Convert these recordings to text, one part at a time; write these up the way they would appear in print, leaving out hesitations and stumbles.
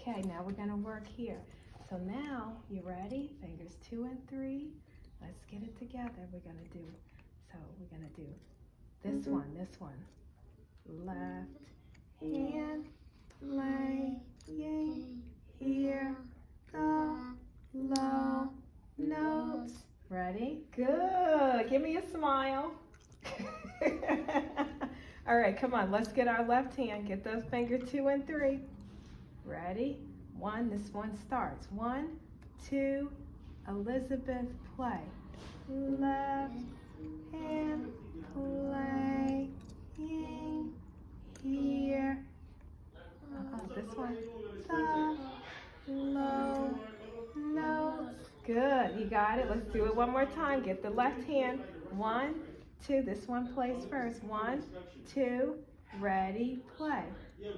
Okay, now we're gonna work here. So now, you ready? Fingers 2 and 3. Let's get it together. We're gonna do this one, Left hand playing, hear the low notes. Ready? Good. Give me a smile. All right, come on. Let's get our left hand. Get those fingers 2 and 3. Ready? 1. This one starts. 1, 2. Elizabeth, play. Left hand playing, hear. This one. The low notes. Good. You got it. Let's do it one more time. Get the left hand. 1, 2. This one plays first. 1, 2. Ready, play.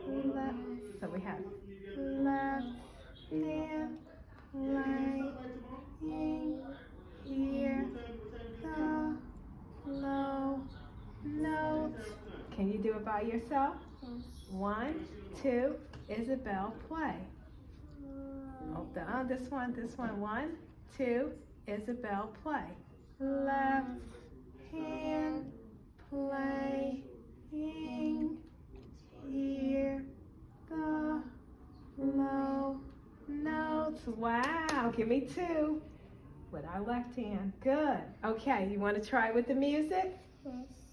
Left. So we have left hand playing, hear the low notes. Can you do it by yourself? Yes. 1, 2. Isabel, play. This one. 1, 2. Isabel, play. Left hand playing, hear the low notes. Wow, give me 2 with our left hand. Good. Okay, you want to try with the music? Yes.